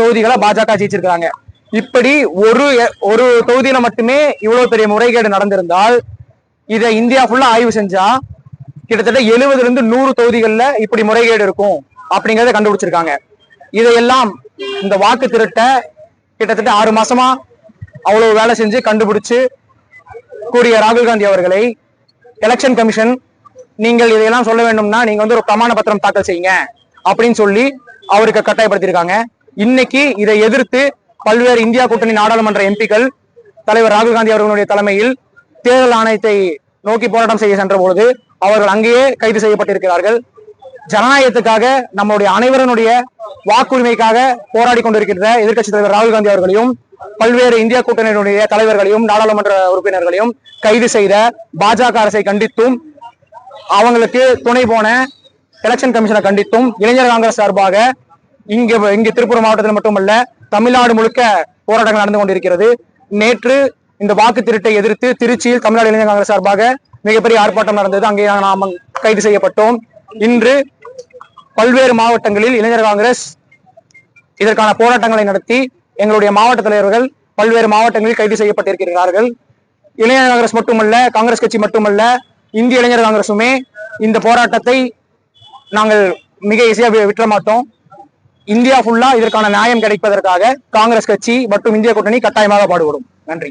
தொகுதிகளை பாஜக ஜெயிச்சிருக்காங்க. இப்படி ஒரு தொகுதியில மட்டுமே இவ்வளவு பெரிய முறைகேடு நடந்திருந்தால் இதை இந்தியா ஃபுல்லா ஆய்வு செஞ்சா கிட்டத்தட்ட 70-100 தொகுதிகளில் இப்படி முறைகேடு இருக்கும் அப்படிங்கறத கண்டுபிடிச்சிருக்காங்க. இதையெல்லாம் இந்த வாக்கு திருட்ட கிட்டத்தட்ட 6 மாசமா அவ்வளவு வேலை செஞ்சு கண்டுபிடிச்சு கூறிய ராகுல் காந்தி அவர்களை எலெக்ஷன் கமிஷன் நீங்கள் இதையெல்லாம் சொல்ல வேண்டும்னா நீங்க ஒரு பிரமாண பத்திரம் தாக்கல் செய்யுங்க அப்படின்னு சொல்லி அவருக்கு கட்டாயப்படுத்தியிருக்காங்க. இன்னைக்கு இதை எதிர்த்து பல்வேறு இந்தியா கூட்டணி நாடாளுமன்ற எம்பிக்கள் தலைவர் ராகுல் காந்தி அவர்களுடைய தலைமையில் தேர்தல் ஆணையத்தை நோக்கி போராட்டம் செய்ய சென்ற பொழுது அவர்கள் அங்கேயே கைது செய்யப்பட்டிருக்கிறார்கள். ஜனநாயகத்துக்காக நம்முடைய அனைவருடைய வாக்குரிமைக்காக போராடி கொண்டிருக்கின்ற எதிர்க்கட்சி தலைவர் ராகுல் காந்தி அவர்களையும் பல்வேறு இந்தியா கூட்டணியினுடைய தலைவர்களையும் நாடாளுமன்ற உறுப்பினர்களையும் கைது செய்த பாஜக அரசை கண்டித்தும் அவங்களுக்கு துணை போன எலெக்ஷன் கமிஷனை கண்டித்தும் இளைஞர் காங்கிரஸ் சார்பாக இங்க திருப்பூர் மாவட்டத்தில் மட்டுமல்ல தமிழ்நாடு முழுக்க போராட்டங்கள் நடந்து கொண்டிருக்கிறது. நேற்று இந்த வாக்கு திருட்டை எதிர்த்து திருச்சியில் தமிழ்நாடு இளைஞர் காங்கிரஸ் சார்பாக மிகப்பெரிய ஆர்ப்பாட்டம் நடந்தது. அங்கே நாம் கைது செய்யப்பட்டோம். இன்று பல்வேறு மாவட்டங்களில் இளைஞர் காங்கிரஸ் இதற்கான போராட்டங்களை நடத்தி எங்களுடைய மாவட்ட தலைவர்கள் பல்வேறு மாவட்டங்களில் கைது செய்யப்பட்டிருக்கிறார்கள். இளைஞர் காங்கிரஸ் மட்டுமல்ல, காங்கிரஸ் கட்சி மட்டுமல்ல, இந்திய இளைஞர் காங்கிரசுமே இந்த போராட்டத்தை நாங்கள் மிக ஈஸியா விட்டுற மாட்டோம். இந்தியா ஃபுல்லா இதற்கான நியாயம் கிடைப்பதற்காக காங்கிரஸ் கட்சி மற்றும் இந்திய கூட்டணி கட்டாயமாக பாடுபடும். நன்றி.